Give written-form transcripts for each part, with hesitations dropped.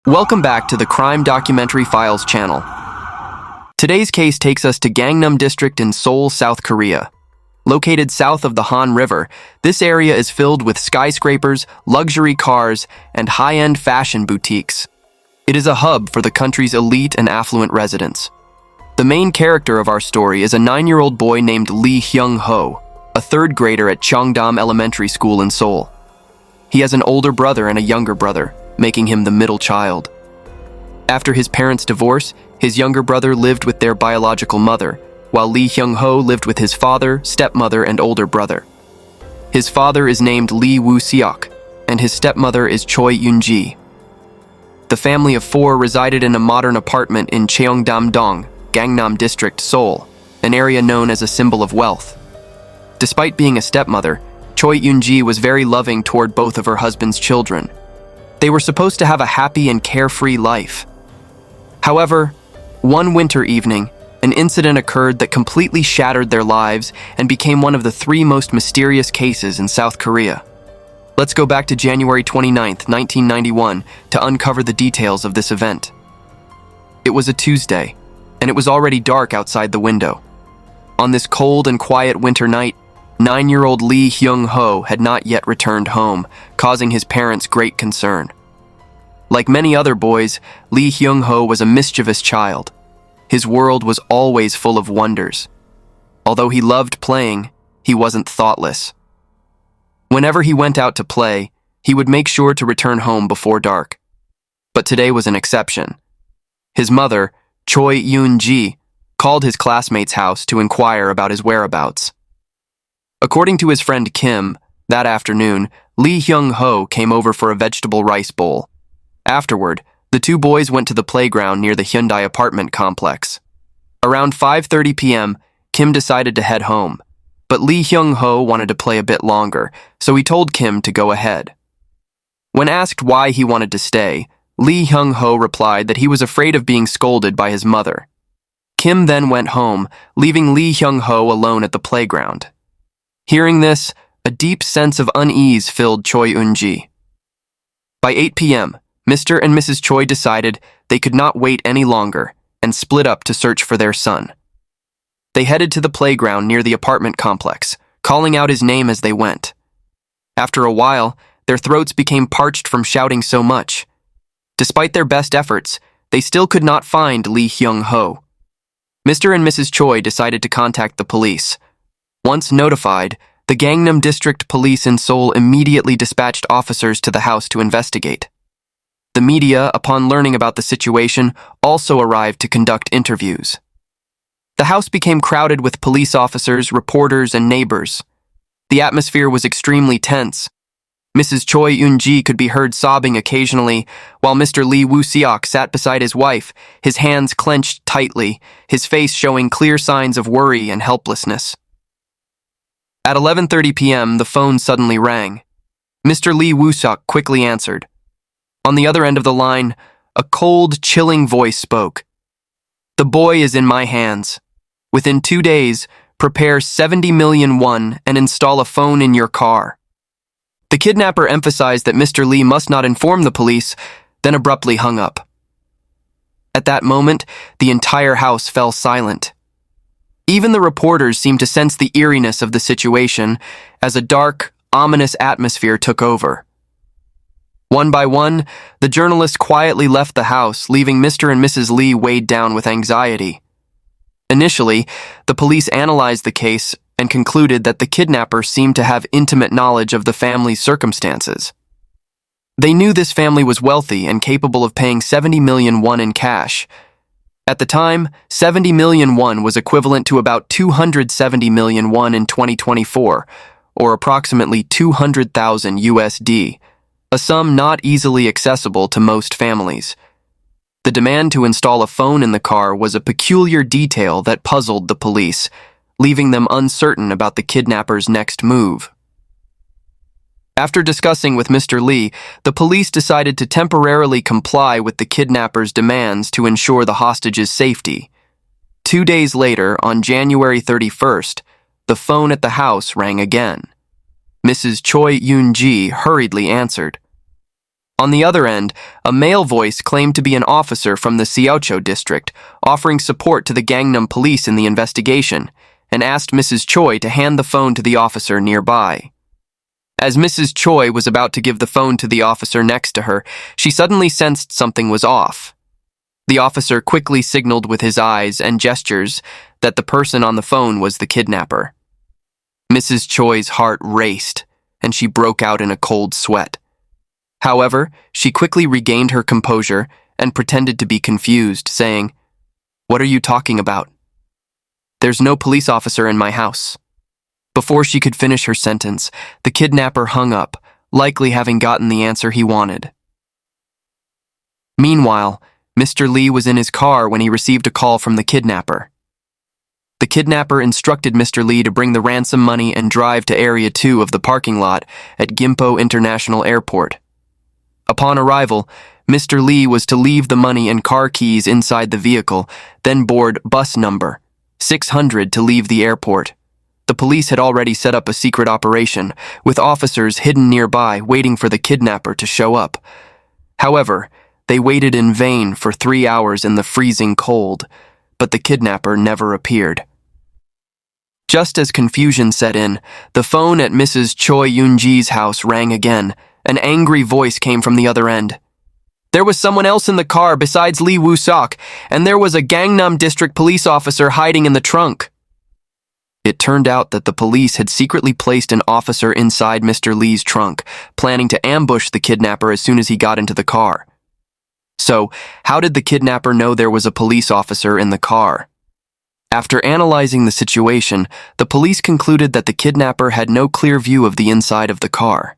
Welcome back to the Crime Documentary Files channel. Today's case takes us to Gangnam District in Seoul, South Korea. Located south of the Han River, this area is filled with skyscrapers, luxury cars, and high-end fashion boutiques. It is a hub for the country's elite and affluent residents. The main character of our story is a 9-year-old boy named Hyung Ho, a third grader at Cheongdam Elementary School in Seoul. He has an older brother and a younger brother, making him the middle child. After his parents' divorce, his younger brother lived with their biological mother, while Hyung Ho lived with his father, stepmother, and older brother. His father is named Lee Woo-seok, and his stepmother is Choi Yoon-ji. The family of 4 resided in a modern apartment in Cheongdam-dong, Gangnam District, Seoul, an area known as a symbol of wealth. Despite being a stepmother, Choi Yoon-ji was very loving toward both of her husband's children. They were supposed to have a happy and carefree life. However, one winter evening, an incident occurred that completely shattered their lives and became one of the 3 most mysterious cases in South Korea. Let's go back to January 29, 1991, to uncover the details of this event. It was a Tuesday, and it was already dark outside the window. On this cold and quiet winter night, 9-year-old Hyung Ho had not yet returned home, causing his parents great concern. Like many other boys, Hyung Ho was a mischievous child. His world was always full of wonders. Although he loved playing, he wasn't thoughtless. Whenever he went out to play, he would make sure to return home before dark. But today was an exception. His mother, Choi Yoon-ji, called his classmate's house to inquire about his whereabouts. According to his friend Kim, that afternoon, Hyung Ho came over for a vegetable rice bowl. Afterward, the 2 boys went to the playground near the Hyundai apartment complex. Around 5:30 p.m., Kim decided to head home, but Hyung Ho wanted to play a bit longer, so he told Kim to go ahead. When asked why he wanted to stay, Hyung Ho replied that he was afraid of being scolded by his mother. Kim then went home, leaving Hyung Ho alone at the playground. Hearing this, a deep sense of unease filled Choi Yoon-ji. By 8 p.m., Mr. and Mrs. Choi decided they could not wait any longer and split up to search for their son. They headed to the playground near the apartment complex, calling out his name as they went. After a while, their throats became parched from shouting so much. Despite their best efforts, they still could not find Hyung Ho. Mr. and Mrs. Choi decided to contact the police. Once notified, the Gangnam District Police in Seoul immediately dispatched officers to the house to investigate. The media, upon learning about the situation, also arrived to conduct interviews. The house became crowded with police officers, reporters, and neighbors. The atmosphere was extremely tense. Mrs. Choi Yoon-ji could be heard sobbing occasionally, while Mr. Lee Woo-seok sat beside his wife, his hands clenched tightly, his face showing clear signs of worry and helplessness. At 11:30 p.m., the phone suddenly rang. Mr. Lee Woo-seok quickly answered. On the other end of the line, a cold, chilling voice spoke. "The boy is in my hands. Within 2 days, prepare 70 million won and install a phone in your car." The kidnapper emphasized that Mr. Lee must not inform the police, then abruptly hung up. At that moment, the entire house fell silent. Even the reporters seemed to sense the eeriness of the situation as a dark, ominous atmosphere took over. One by one, the journalists quietly left the house, leaving Mr. and Mrs. Lee weighed down with anxiety. Initially, the police analyzed the case and concluded that the kidnapper seemed to have intimate knowledge of the family's circumstances. They knew this family was wealthy and capable of paying 70 million won in cash. At the time, 70 million won was equivalent to about 270 million won in 2024, or approximately 200,000 USD, a sum not easily accessible to most families. The demand to install a phone in the car was a peculiar detail that puzzled the police, leaving them uncertain about the kidnapper's next move. After discussing with Mr. Lee, the police decided to temporarily comply with the kidnapper's demands to ensure the hostage's safety. 2 days later, on January 31st, the phone at the house rang again. Mrs. Choi Yoon-ji hurriedly answered. On the other end, a male voice claimed to be an officer from the Seocho district, offering support to the Gangnam police in the investigation, and asked Mrs. Choi to hand the phone to the officer nearby. As Mrs. Choi was about to give the phone to the officer next to her, she suddenly sensed something was off. The officer quickly signaled with his eyes and gestures that the person on the phone was the kidnapper. Mrs. Choi's heart raced, and she broke out in a cold sweat. However, she quickly regained her composure and pretended to be confused, saying, "What are you talking about? There's no police officer in my house." Before she could finish her sentence, the kidnapper hung up, likely having gotten the answer he wanted. Meanwhile, Mr. Lee was in his car when he received a call from the kidnapper. The kidnapper instructed Mr. Lee to bring the ransom money and drive to Area 2 of the parking lot at Gimpo International Airport. Upon arrival, Mr. Lee was to leave the money and car keys inside the vehicle, then board bus number 600 to leave the airport. The police had already set up a secret operation, with officers hidden nearby waiting for the kidnapper to show up. However, they waited in vain for 3 hours in the freezing cold, but the kidnapper never appeared. Just as confusion set in, the phone at Mrs. Choi Yoon-ji's house rang again. An angry voice came from the other end. "There was someone else in the car besides Lee Woo-sok, and there was a Gangnam district police officer hiding in the trunk." It turned out that the police had secretly placed an officer inside Mr. Lee's trunk, planning to ambush the kidnapper as soon as he got into the car. So, how did the kidnapper know there was a police officer in the car? After analyzing the situation, the police concluded that the kidnapper had no clear view of the inside of the car.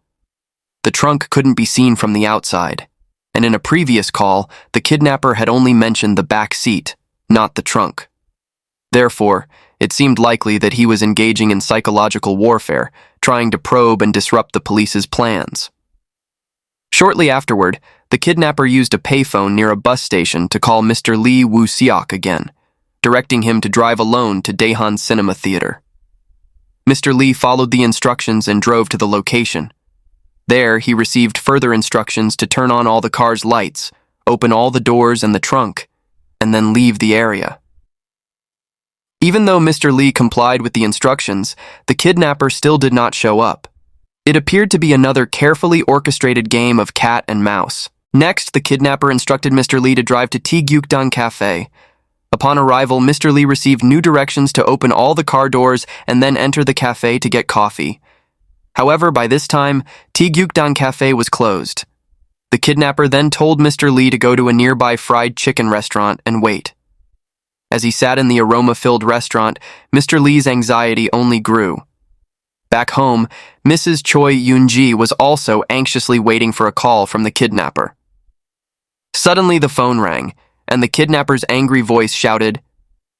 The trunk couldn't be seen from the outside, and in a previous call, the kidnapper had only mentioned the back seat, not the trunk. Therefore, it seemed likely that he was engaging in psychological warfare, trying to probe and disrupt the police's plans. Shortly afterward, the kidnapper used a payphone near a bus station to call Mr. Lee Woo-seok again, directing him to drive alone to Daehan Cinema Theater. Mr. Lee followed the instructions and drove to the location. There, he received further instructions to turn on all the car's lights, open all the doors and the trunk, and then leave the area. Even though Mr. Lee complied with the instructions, the kidnapper still did not show up. It appeared to be another carefully orchestrated game of cat and mouse. Next, the kidnapper instructed Mr. Lee to drive to Taegukdang Cafe. Upon arrival, Mr. Lee received new directions to open all the car doors and then enter the cafe to get coffee. However, by this time, Taegukdang Cafe was closed. The kidnapper then told Mr. Lee to go to a nearby fried chicken restaurant and wait. As he sat in the aroma-filled restaurant, Mr. Lee's anxiety only grew. Back home, Mrs. Choi Yoon-ji was also anxiously waiting for a call from the kidnapper. Suddenly, the phone rang, and the kidnapper's angry voice shouted,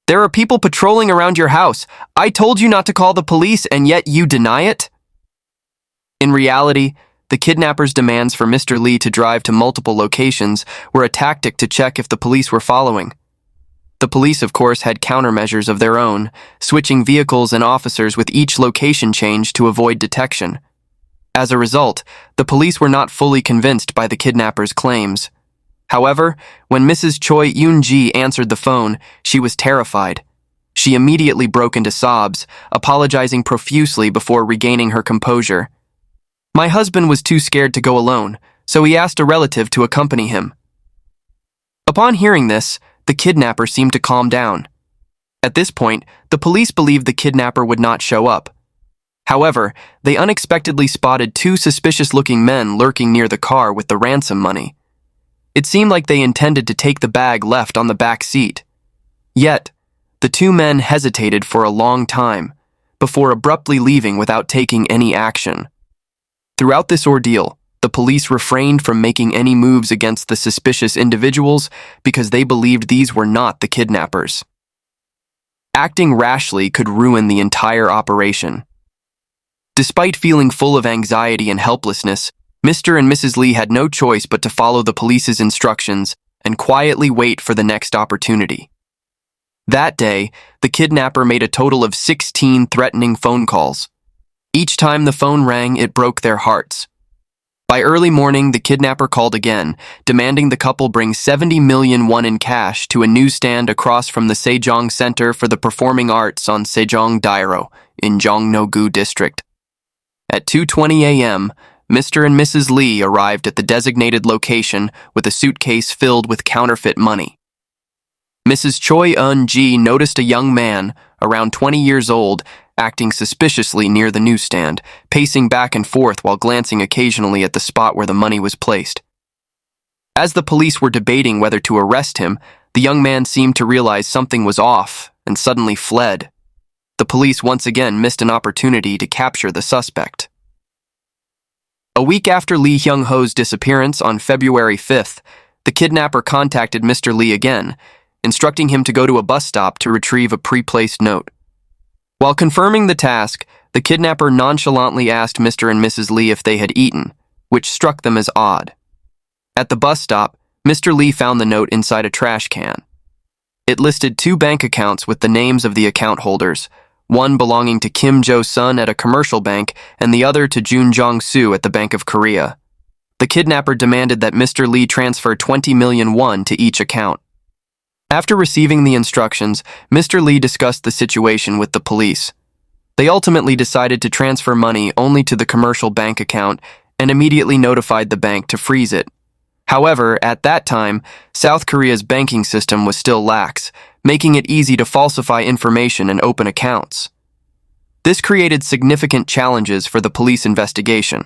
"There are people patrolling around your house. I told you not to call the police, and yet you deny it?" In reality, the kidnapper's demands for Mr. Lee to drive to multiple locations were a tactic to check if the police were following. The police, of course, had countermeasures of their own, switching vehicles and officers with each location change to avoid detection. As a result, the police were not fully convinced by the kidnapper's claims. However, when Mrs. Choi Yoon-ji answered the phone, she was terrified. She immediately broke into sobs, apologizing profusely before regaining her composure. "My husband was too scared to go alone, so he asked a relative to accompany him." Upon hearing this, the kidnapper seemed to calm down. At this point, the police believed the kidnapper would not show up. However, they unexpectedly spotted two suspicious-looking men lurking near the car with the ransom money. It seemed like they intended to take the bag left on the back seat. Yet, the two men hesitated for a long time, before abruptly leaving without taking any action. Throughout this ordeal, the police refrained from making any moves against the suspicious individuals because they believed these were not the kidnappers. Acting rashly could ruin the entire operation. Despite feeling full of anxiety and helplessness, Mr. and Mrs. Lee had no choice but to follow the police's instructions and quietly wait for the next opportunity. That day, the kidnapper made a total of 16 threatening phone calls. Each time the phone rang, it broke their hearts. By early morning, the kidnapper called again, demanding the couple bring 70 million won in cash to a newsstand across from the Sejong Center for the Performing Arts on Sejong-dairo in Jongno-gu District. At 2:20 a.m., Mr. and Mrs. Lee arrived at the designated location with a suitcase filled with counterfeit money. Mrs. Choi Eun-ji noticed a young man, around 20 years old, acting suspiciously near the newsstand, pacing back and forth while glancing occasionally at the spot where the money was placed. As the police were debating whether to arrest him, the young man seemed to realize something was off and suddenly fled. The police once again missed an opportunity to capture the suspect. A week after Lee Hyung Ho's disappearance on February 5th, the kidnapper contacted Mr. Lee again, instructing him to go to a bus stop to retrieve a pre-placed note. While confirming the task, the kidnapper nonchalantly asked Mr. and Mrs. Lee if they had eaten, which struck them as odd. At the bus stop, Mr. Lee found the note inside a trash can. It listed 2 bank accounts with the names of the account holders, one belonging to Kim Jo-sun at a commercial bank and the other to Jun Jong-soo at the Bank of Korea. The kidnapper demanded that Mr. Lee transfer 20 million won to each account. After receiving the instructions, Mr. Lee discussed the situation with the police. They ultimately decided to transfer money only to the commercial bank account and immediately notified the bank to freeze it. However, at that time, South Korea's banking system was still lax, making it easy to falsify information and open accounts. This created significant challenges for the police investigation.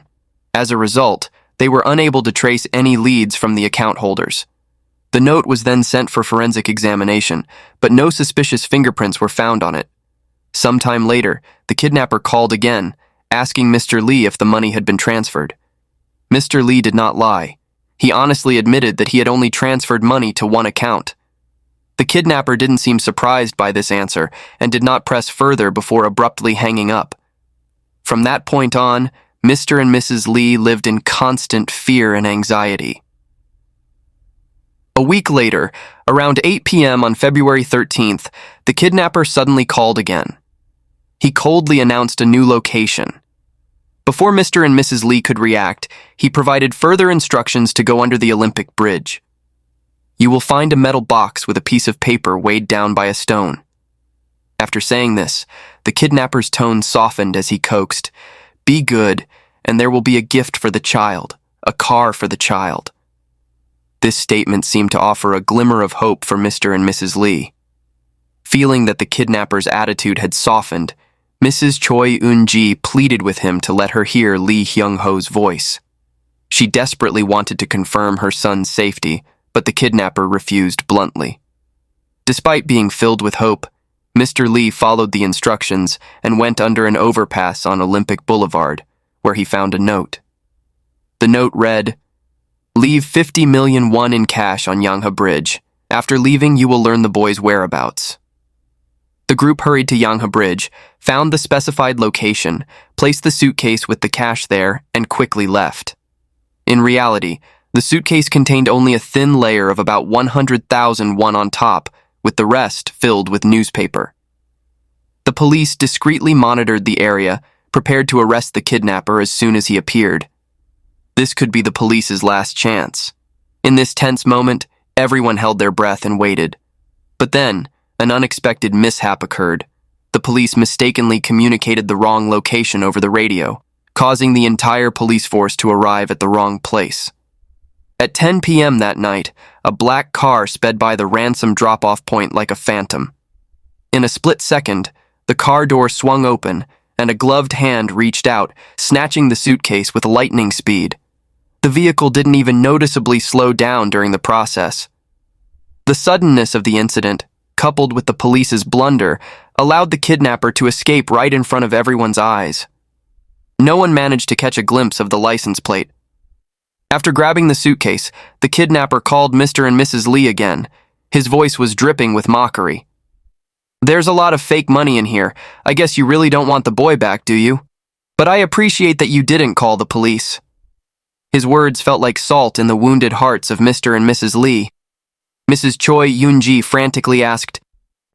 As a result, they were unable to trace any leads from the account holders. The note was then sent for forensic examination, but no suspicious fingerprints were found on it. Sometime later, the kidnapper called again, asking Mr. Lee if the money had been transferred. Mr. Lee did not lie. He honestly admitted that he had only transferred money to one account. The kidnapper didn't seem surprised by this answer and did not press further before abruptly hanging up. From that point on, Mr. and Mrs. Lee lived in constant fear and anxiety. A week later, around 8 p.m. on February 13th, the kidnapper suddenly called again. He coldly announced a new location. Before Mr. and Mrs. Lee could react, he provided further instructions to go under the Olympic Bridge. You will find a metal box with a piece of paper weighed down by a stone. After saying this, the kidnapper's tone softened as he coaxed, "Be good, and there will be a gift for the child, a car for the child." This statement seemed to offer a glimmer of hope for Mr. and Mrs. Lee. Feeling that the kidnapper's attitude had softened, Mrs. Choi Eun-ji pleaded with him to let her hear Lee Hyung Ho's voice. She desperately wanted to confirm her son's safety, but the kidnapper refused bluntly. Despite being filled with hope, Mr. Lee followed the instructions and went under an overpass on Olympic Boulevard, where he found a note. The note read, "Leave 50 million won in cash on Yangha Bridge. After leaving, you will learn the boy's whereabouts." The group hurried to Yangha Bridge, found the specified location, placed the suitcase with the cash there, and quickly left. In reality, the suitcase contained only a thin layer of about 100,000 won on top, with the rest filled with newspaper. The police discreetly monitored the area, prepared to arrest the kidnapper as soon as he appeared. This could be the police's last chance. In this tense moment, everyone held their breath and waited. But then, an unexpected mishap occurred. The police mistakenly communicated the wrong location over the radio, causing the entire police force to arrive at the wrong place. At 10 p.m. that night, a black car sped by the Ransom drop-off point like a phantom. In a split second, the car door swung open, and a gloved hand reached out, snatching the suitcase with lightning speed. The vehicle didn't even noticeably slow down during the process. The suddenness of the incident, coupled with the police's blunder, allowed the kidnapper to escape right in front of everyone's eyes. No one managed to catch a glimpse of the license plate. After grabbing the suitcase, the kidnapper called Mr. and Mrs. Lee again. His voice was dripping with mockery. "There's a lot of fake money in here. I guess you really don't want the boy back, do you? But I appreciate that you didn't call the police." His words felt like salt in the wounded hearts of Mr. and Mrs. Lee. Mrs. Choi Eun-ji frantically asked,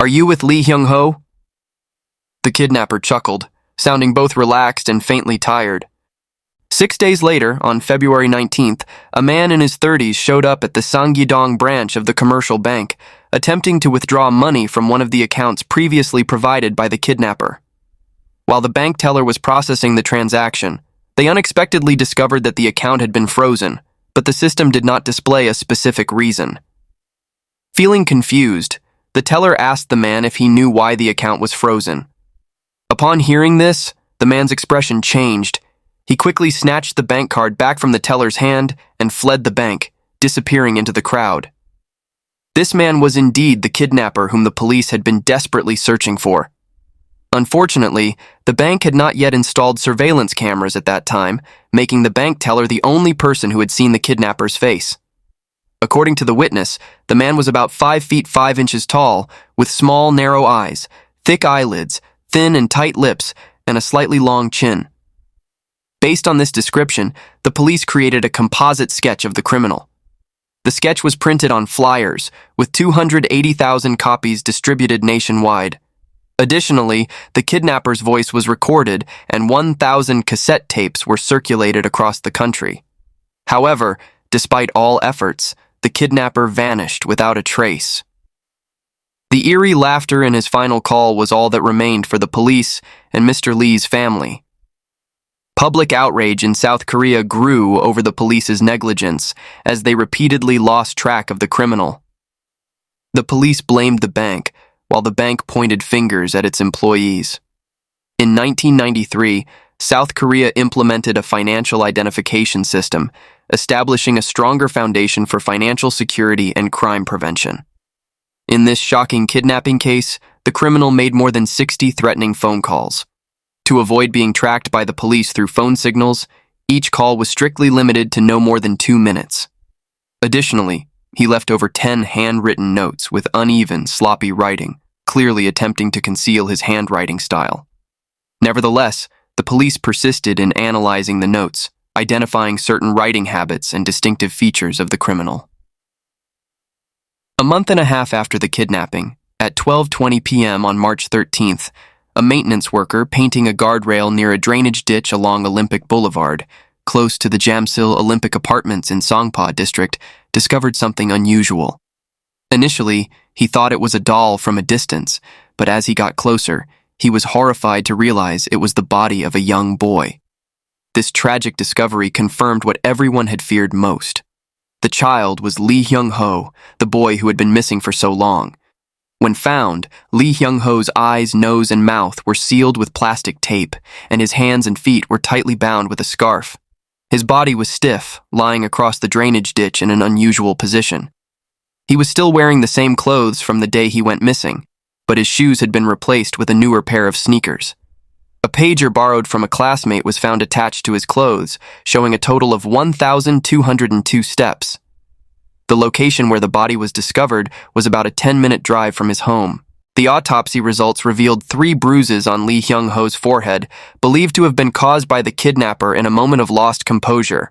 "Are you with Lee Hyung Ho?" The kidnapper chuckled, sounding both relaxed and faintly tired. 6 days later, on February 19th, a man in his 30s showed up at the Sanggye-dong branch of the commercial bank, attempting to withdraw money from one of the accounts previously provided by the kidnapper. While the bank teller was processing the transaction, they unexpectedly discovered that the account had been frozen, but the system did not display a specific reason. Feeling confused, the teller asked the man if he knew why the account was frozen. Upon hearing this, the man's expression changed. He quickly snatched the bank card back from the teller's hand and fled the bank, disappearing into the crowd. This man was indeed the kidnapper whom the police had been desperately searching for. Unfortunately, the bank had not yet installed surveillance cameras at that time, making the bank teller the only person who had seen the kidnapper's face. According to the witness, the man was about 5 feet 5 inches tall, with small, narrow eyes, thick eyelids, thin and tight lips, and a slightly long chin. Based on this description, the police created a composite sketch of the criminal. The sketch was printed on flyers, with 280,000 copies distributed nationwide. Additionally, the kidnapper's voice was recorded and 1,000 cassette tapes were circulated across the country. However, despite all efforts, the kidnapper vanished without a trace. The eerie laughter in his final call was all that remained for the police and Mr. Lee's family. Public outrage in South Korea grew over the police's negligence as they repeatedly lost track of the criminal. The police blamed the bank, while the bank pointed fingers at its employees. In 1993, South Korea implemented a financial identification system, establishing a stronger foundation for financial security and crime prevention. In this shocking kidnapping case, the criminal made more than 60 threatening phone calls. To avoid being tracked by the police through phone signals, each call was strictly limited to no more than 2 minutes. Additionally, he left over 10 handwritten notes with uneven, sloppy writing, clearly attempting to conceal his handwriting style. Nevertheless, the police persisted in analyzing the notes, identifying certain writing habits and distinctive features of the criminal. A month and a half after the kidnapping, at 12:20 p.m. on March 13th, a maintenance worker painting a guardrail near a drainage ditch along Olympic Boulevard, close to the Jamsil Olympic Apartments in Songpa district, discovered something unusual. Initially, he thought it was a doll from a distance, but as he got closer, he was horrified to realize it was the body of a young boy. This tragic discovery confirmed what everyone had feared most. The child was Hyung Ho, the boy who had been missing for so long. When found, Hyung Ho's eyes, nose, and mouth were sealed with plastic tape, and his hands and feet were tightly bound with a scarf. His body was stiff, lying across the drainage ditch in an unusual position. He was still wearing the same clothes from the day he went missing, but his shoes had been replaced with a newer pair of sneakers. A pager borrowed from a classmate was found attached to his clothes, showing a total of 1,202 steps. The location where the body was discovered was about a 10-minute drive from his home. The autopsy results revealed 3 bruises on Hyung Ho's forehead, believed to have been caused by the kidnapper in a moment of lost composure.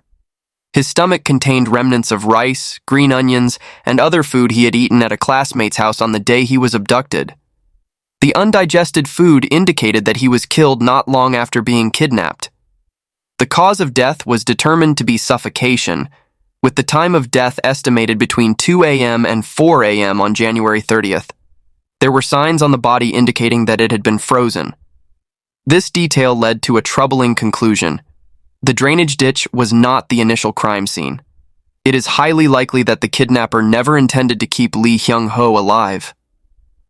His stomach contained remnants of rice, green onions, and other food he had eaten at a classmate's house on the day he was abducted. The undigested food indicated that he was killed not long after being kidnapped. The cause of death was determined to be suffocation, with the time of death estimated between 2 a.m. and 4 a.m. on January 30th. There were signs on the body indicating that it had been frozen. This detail led to a troubling conclusion. The drainage ditch was not the initial crime scene. It is highly likely that the kidnapper never intended to keep Hyung Ho alive.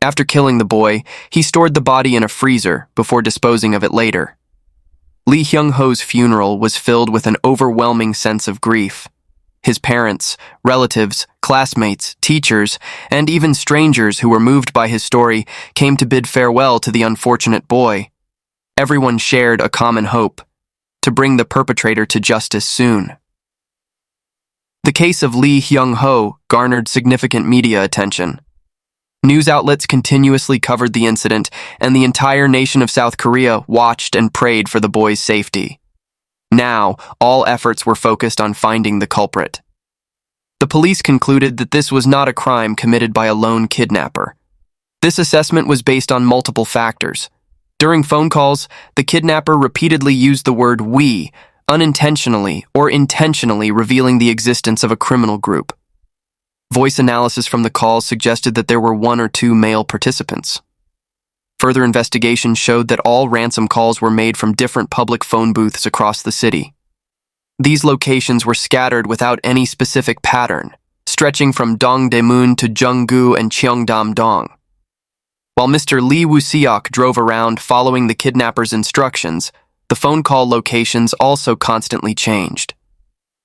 After killing the boy, he stored the body in a freezer before disposing of it later. Hyung Ho's funeral was filled with an overwhelming sense of grief. His parents, relatives, classmates, teachers, and even strangers who were moved by his story came to bid farewell to the unfortunate boy. Everyone shared a common hope: to bring the perpetrator to justice soon. The case of Hyung Ho garnered significant media attention. News outlets continuously covered the incident, and the entire nation of South Korea watched and prayed for the boy's safety. Now, all efforts were focused on finding the culprit. The police concluded that this was not a crime committed by a lone kidnapper. This assessment was based on multiple factors. During phone calls, the kidnapper repeatedly used the word "we," unintentionally or intentionally revealing the existence of a criminal group. Voice analysis from the calls suggested that there were one or two male participants. Further investigation showed that all ransom calls were made from different public phone booths across the city. These locations were scattered without any specific pattern, stretching from Dongdaemun to Junggu and Cheongdam-dong. While Mr. Lee Woo-seok drove around following the kidnapper's instructions, the phone call locations also constantly changed.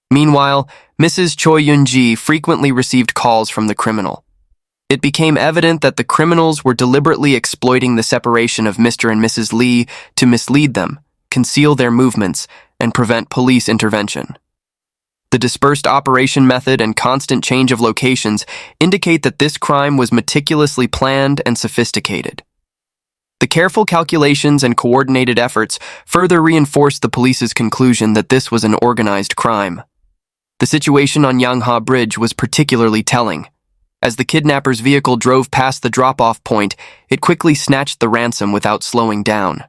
Meanwhile, Mrs. Choi Yun-ji frequently received calls from the criminal. It became evident that the criminals were deliberately exploiting the separation of Mr. and Mrs. Lee to mislead them, conceal their movements, and prevent police intervention. The dispersed operation method and constant change of locations indicate that this crime was meticulously planned and sophisticated. The careful calculations and coordinated efforts further reinforced the police's conclusion that this was an organized crime. The situation on Yangha Bridge was particularly telling. As the kidnapper's vehicle drove past the drop-off point, it quickly snatched the ransom without slowing down.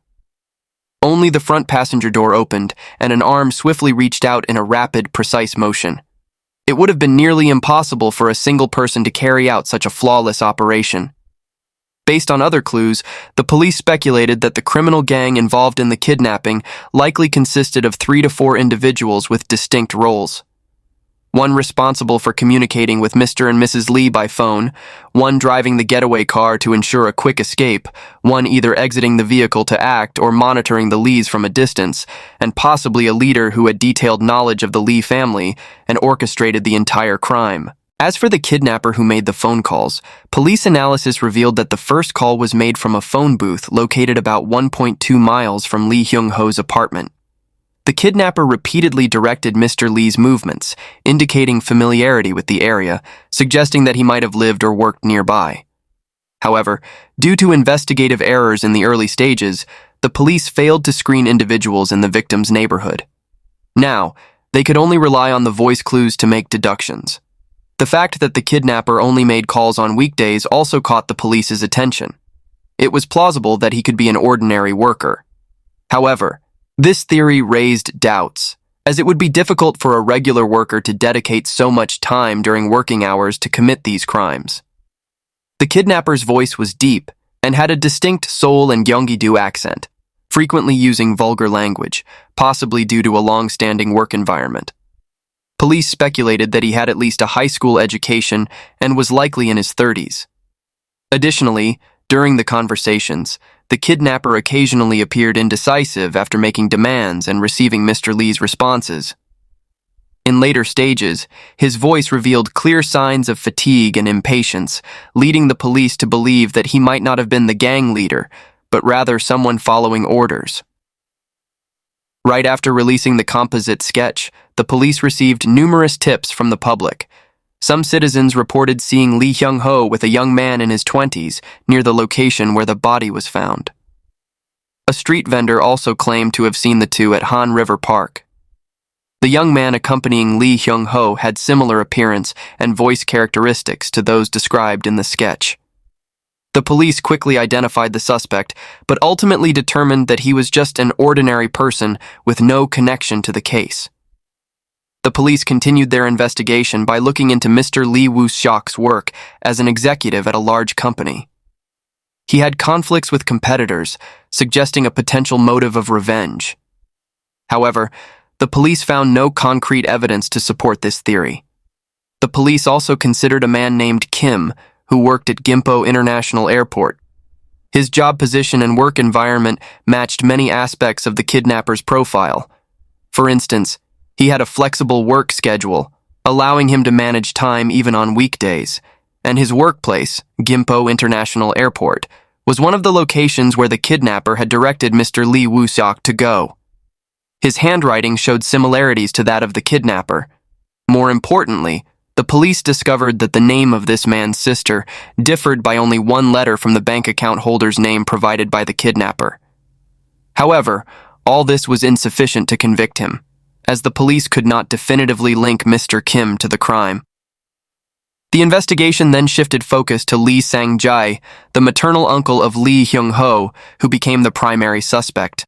Only the front passenger door opened, and an arm swiftly reached out in a rapid, precise motion. It would have been nearly impossible for a single person to carry out such a flawless operation. Based on other clues, the police speculated that the criminal gang involved in the kidnapping likely consisted of 3 to 4 individuals with distinct roles. One responsible for communicating with Mr. and Mrs. Lee by phone, one driving the getaway car to ensure a quick escape, one either exiting the vehicle to act or monitoring the Lees from a distance, and possibly a leader who had detailed knowledge of the Lee family and orchestrated the entire crime. As for the kidnapper who made the phone calls, police analysis revealed that the first call was made from a phone booth located about 1.2 miles from Lee Hyung Ho's apartment. The kidnapper repeatedly directed Mr. Lee's movements, indicating familiarity with the area, suggesting that he might have lived or worked nearby. However, due to investigative errors in the early stages, the police failed to screen individuals in the victim's neighborhood. Now, they could only rely on the voice clues to make deductions. The fact that the kidnapper only made calls on weekdays also caught the police's attention. It was plausible that he could be an ordinary worker. However, this theory raised doubts, as it would be difficult for a regular worker to dedicate so much time during working hours to commit these crimes. The kidnapper's voice was deep and had a distinct Seoul and Gyeonggi-do accent, frequently using vulgar language, possibly due to a long-standing work environment. Police speculated that he had at least a high school education and was likely in his 30s. Additionally, during the conversations, the kidnapper occasionally appeared indecisive after making demands and receiving Mr. Lee's responses. In later stages, his voice revealed clear signs of fatigue and impatience, leading the police to believe that he might not have been the gang leader, but rather someone following orders. Right after releasing the composite sketch, the police received numerous tips from the public. Some citizens reported seeing Lee Hyung Ho with a young man in his 20s near the location where the body was found. A street vendor also claimed to have seen the two at Han River Park. The young man accompanying Lee Hyung Ho had similar appearance and voice characteristics to those described in the sketch. The police quickly identified the suspect, but ultimately determined that he was just an ordinary person with no connection to the case. The police continued their investigation by looking into Mr. Lee Woo-seok's work as an executive at a large company. He had conflicts with competitors, suggesting a potential motive of revenge. However, the police found no concrete evidence to support this theory. The police also considered a man named Kim, who worked at Gimpo International Airport. His job position and work environment matched many aspects of the kidnapper's profile. For instance, he had a flexible work schedule, allowing him to manage time even on weekdays, and his workplace, Gimpo International Airport, was one of the locations where the kidnapper had directed Mr. Lee Woo-seok to go. His handwriting showed similarities to that of the kidnapper. More importantly, the police discovered that the name of this man's sister differed by only one letter from the bank account holder's name provided by the kidnapper. However, all this was insufficient to convict him, as the police could not definitively link Mr. Kim to the crime. The investigation then shifted focus to Lee Sang-jae, the maternal uncle of Lee Hyung Ho, who became the primary suspect.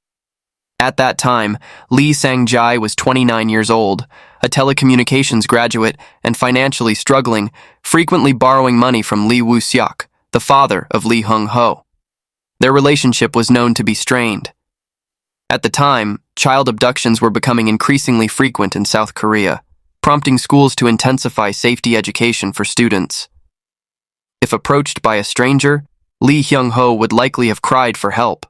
At that time, Lee Sang-jae was 29 years old, a telecommunications graduate and financially struggling, frequently borrowing money from Lee Woo-seok, the father of Lee Hyung Ho. Their relationship was known to be strained. At the time, child abductions were becoming increasingly frequent in South Korea, prompting schools to intensify safety education for students. If approached by a stranger, Lee Hyung Ho would likely have cried for help.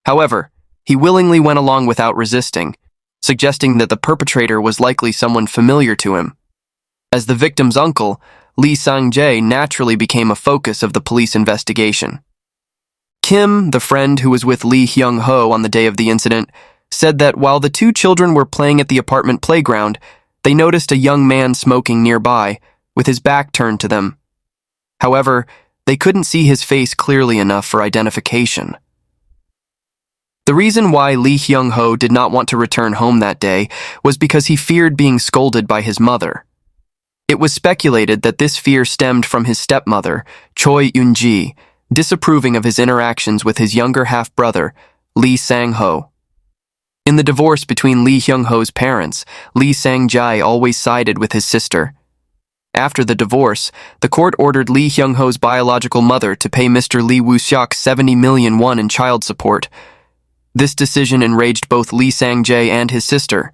However, he willingly went along without resisting, suggesting that the perpetrator was likely someone familiar to him. As the victim's uncle, Lee Sang-jae naturally became a focus of the police investigation. Kim, the friend who was with Lee Hyung Ho on the day of the incident, said that while the two children were playing at the apartment playground, they noticed a young man smoking nearby, with his back turned to them. However, they couldn't see his face clearly enough for identification. The reason why Lee Hyung Ho did not want to return home that day was because he feared being scolded by his mother. It was speculated that this fear stemmed from his stepmother, Choi Eun-ji, disapproving of his interactions with his younger half-brother, Lee Sang-ho. In the divorce between Lee Hyung Ho's parents, Lee Sang-jae always sided with his sister. After the divorce, the court ordered Lee Hyung Ho's biological mother to pay Mr. Lee Woo-seok 70 million won in child support. This decision enraged both Lee Sang-jae and his sister.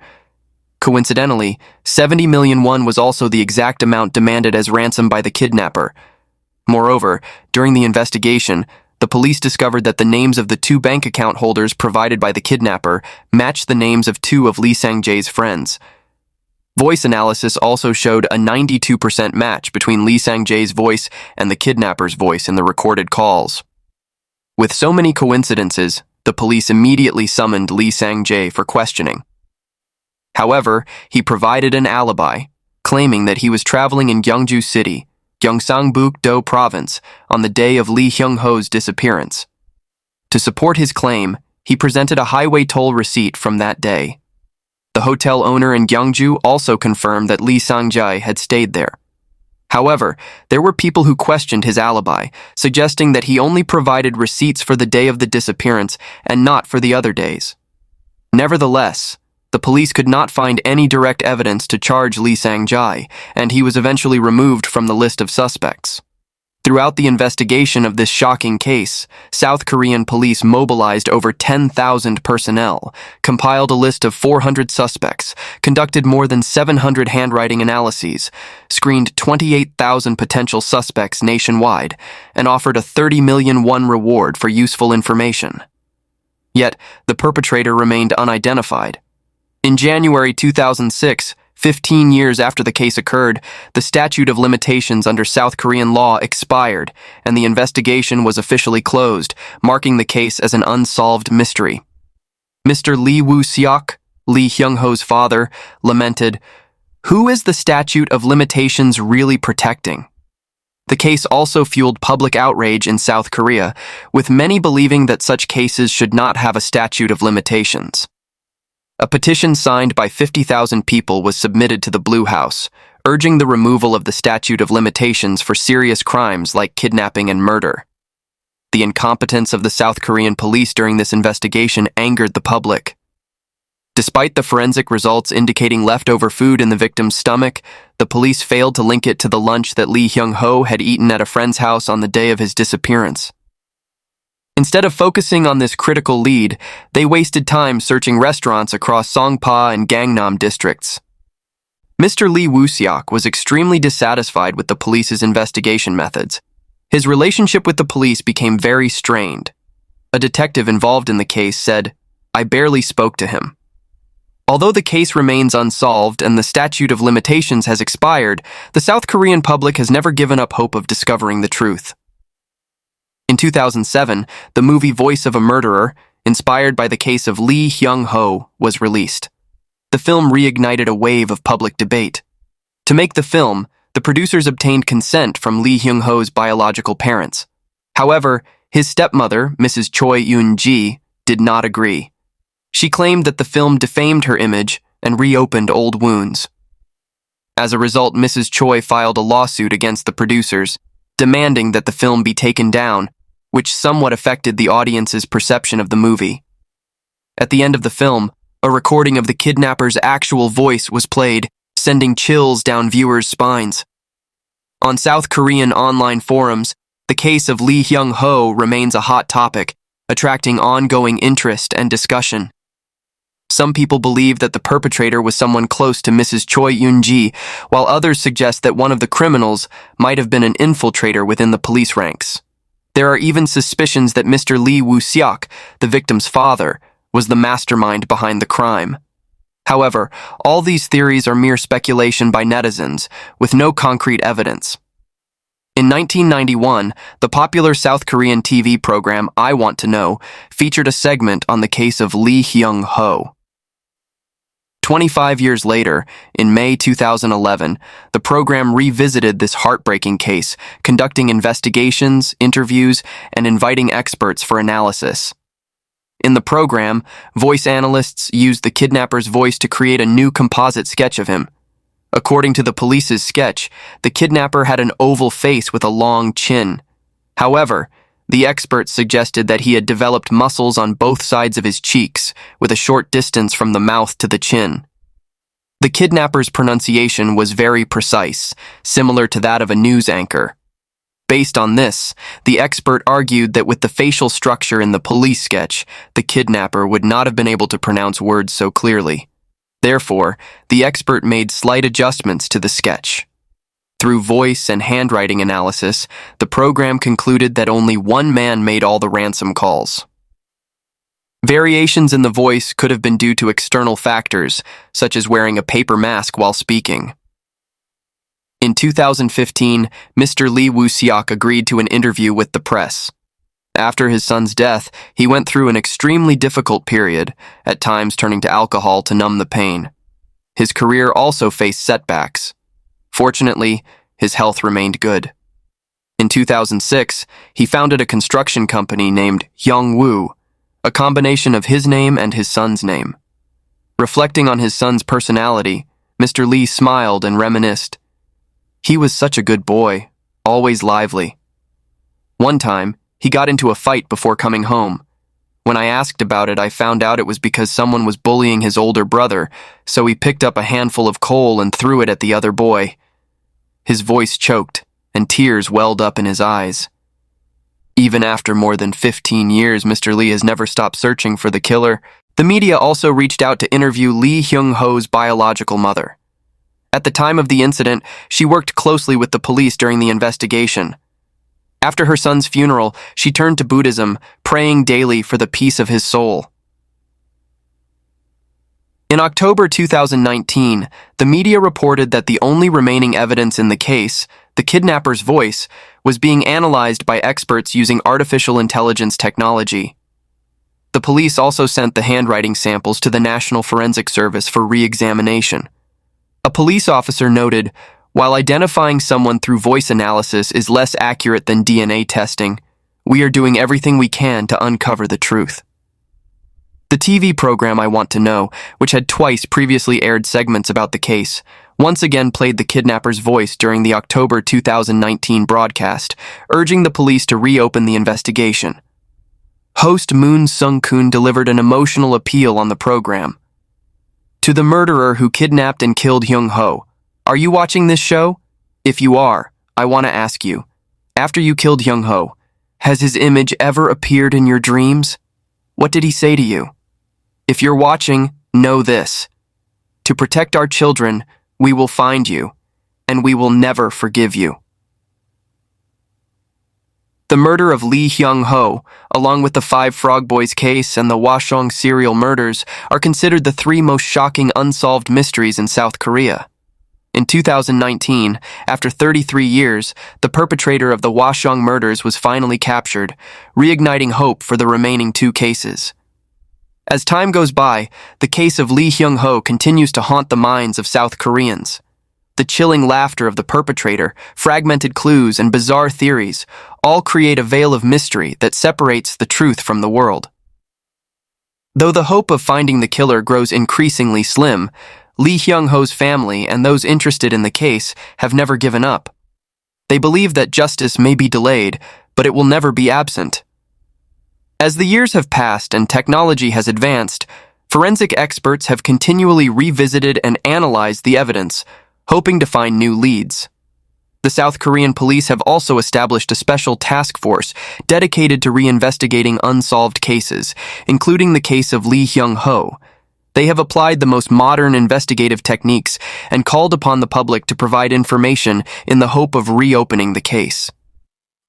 Coincidentally, 70 million won was also the exact amount demanded as ransom by the kidnapper. Moreover, during the investigation, the police discovered that the names of the two bank account holders provided by the kidnapper matched the names of two of Lee Sang-jae's friends. Voice analysis also showed a 92% match between Lee Sang-jae's voice and the kidnapper's voice in the recorded calls. With so many coincidences, the police immediately summoned Lee Sang-jae for questioning. However, he provided an alibi, claiming that he was traveling in Gyeongju City, Gyeongsangbuk-do Province, on the day of Lee Hyung Ho's disappearance. To support his claim, he presented a highway toll receipt from that day. The hotel owner in Gyeongju also confirmed that Lee Sang-jae had stayed there. However, there were people who questioned his alibi, suggesting that he only provided receipts for the day of the disappearance and not for the other days. Nevertheless, the police could not find any direct evidence to charge Lee Sang-jae, and he was eventually removed from the list of suspects. Throughout the investigation of this shocking case, South Korean police mobilized over 10,000 personnel, compiled a list of 400 suspects, conducted more than 700 handwriting analyses, screened 28,000 potential suspects nationwide, and offered a 30 million won reward for useful information. Yet, the perpetrator remained unidentified. In January 2006, 15 years after the case occurred, the statute of limitations under South Korean law expired, and the investigation was officially closed, marking the case as an unsolved mystery. Mr. Lee Woo-seok, Lee Hyung Ho's father, lamented, "Who is the statute of limitations really protecting?" The case also fueled public outrage in South Korea, with many believing that such cases should not have a statute of limitations. A petition signed by 50,000 people was submitted to the Blue House, urging the removal of the statute of limitations for serious crimes like kidnapping and murder. The incompetence of the South Korean police during this investigation angered the public. Despite the forensic results indicating leftover food in the victim's stomach, the police failed to link it to the lunch that Lee Hyung Ho had eaten at a friend's house on the day of his disappearance. Instead of focusing on this critical lead, they wasted time searching restaurants across Songpa and Gangnam districts. Mr. Lee Woo-seok was extremely dissatisfied with the police's investigation methods. His relationship with the police became very strained. A detective involved in the case said, "I barely spoke to him." Although the case remains unsolved and the statute of limitations has expired, the South Korean public has never given up hope of discovering the truth. In 2007, the movie Voice of a Murderer, inspired by the case of Lee Hyung Ho, was released. The film reignited a wave of public debate. To make the film, the producers obtained consent from Lee Hyung Ho's biological parents. However, his stepmother, Mrs. Choi Eun-ji, did not agree. She claimed that the film defamed her image and reopened old wounds. As a result, Mrs. Choi filed a lawsuit against the producers, demanding that the film be taken down, which somewhat affected the audience's perception of the movie. At the end of the film, a recording of the kidnapper's actual voice was played, sending chills down viewers' spines. On South Korean online forums, the case of Hyung Ho remains a hot topic, attracting ongoing interest and discussion. Some people believe that the perpetrator was someone close to Mrs. Choi Yoon-ji, while others suggest that one of the criminals might have been an infiltrator within the police ranks. There are even suspicions that Mr. Lee Woo-seok, the victim's father, was the mastermind behind the crime. However, all these theories are mere speculation by netizens, with no concrete evidence. In 1991, the popular South Korean TV program I Want to Know featured a segment on the case of Hyung Ho. 25 years later, in May 2011, the program revisited this heartbreaking case, conducting investigations, interviews, and inviting experts for analysis. In the program, voice analysts used the kidnapper's voice to create a new composite sketch of him. According to the police's sketch, the kidnapper had an oval face with a long chin. However, the experts suggested that he had developed muscles on both sides of his cheeks, with a short distance from the mouth to the chin. The kidnapper's pronunciation was very precise, similar to that of a news anchor. Based on this, the expert argued that with the facial structure in the police sketch, the kidnapper would not have been able to pronounce words so clearly. Therefore, the expert made slight adjustments to the sketch. Through voice and handwriting analysis, the program concluded that only one man made all the ransom calls. Variations in the voice could have been due to external factors, such as wearing a paper mask while speaking. In 2015, Mr. Lee Woo-seok agreed to an interview with the press. After his son's death, he went through an extremely difficult period, at times turning to alcohol to numb the pain. His career also faced setbacks. Fortunately, his health remained good. In 2006, he founded a construction company named Hyung Woo, a combination of his name and his son's name. Reflecting on his son's personality, Mr. Lee smiled and reminisced. He was such a good boy, always lively. One time, he got into a fight before coming home. When I asked about it, I found out it was because someone was bullying his older brother, so he picked up a handful of coal and threw it at the other boy. His voice choked, and tears welled up in his eyes. Even after more than 15 years, Mr. Lee has never stopped searching for the killer. The media also reached out to interview Hyung Ho's biological mother. At the time of the incident, she worked closely with the police during the investigation. After her son's funeral, she turned to Buddhism, praying daily for the peace of his soul. In October 2019, the media reported that the only remaining evidence in the case, the kidnapper's voice, was being analyzed by experts using artificial intelligence technology. The police also sent the handwriting samples to the National Forensic Service for re-examination. A police officer noted, "While identifying someone through voice analysis is less accurate than DNA testing, we are doing everything we can to uncover the truth." The TV program I Want to Know, which had twice previously aired segments about the case, once again played the kidnapper's voice during the October 2019 broadcast, urging the police to reopen the investigation. Host Moon Sung-kun delivered an emotional appeal on the program. "To the murderer who kidnapped and killed Hyung Ho, are you watching this show? If you are, I want to ask you, after you killed Hyung Ho, has his image ever appeared in your dreams? What did he say to you? If you're watching, know this. To protect our children, we will find you, and we will never forgive you." The murder of Hyung Ho, along with the 5 Frog Boys case and the Hwasong serial murders, are considered the 3 most shocking unsolved mysteries in South Korea. In 2019, after 33 years, the perpetrator of the Hwasong murders was finally captured, reigniting hope for the remaining 2 cases. As time goes by, the case of Hyung Ho continues to haunt the minds of South Koreans. The chilling laughter of the perpetrator, fragmented clues, and bizarre theories all create a veil of mystery that separates the truth from the world. Though the hope of finding the killer grows increasingly slim, Hyung Ho's family and those interested in the case have never given up. They believe that justice may be delayed, but it will never be absent. As the years have passed and technology has advanced, forensic experts have continually revisited and analyzed the evidence, hoping to find new leads. The South Korean police have also established a special task force dedicated to reinvestigating unsolved cases, including the case of Hyung Ho. They have applied the most modern investigative techniques and called upon the public to provide information in the hope of reopening the case.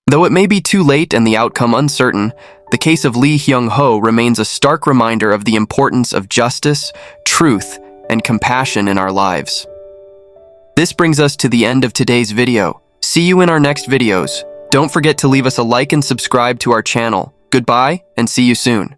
Though it may be too late and the outcome uncertain, the case of Hyung Ho remains a stark reminder of the importance of justice, truth, and compassion in our lives. This brings us to the end of today's video. See you in our next videos. Don't forget to leave us a like and subscribe to our channel. Goodbye, and see you soon.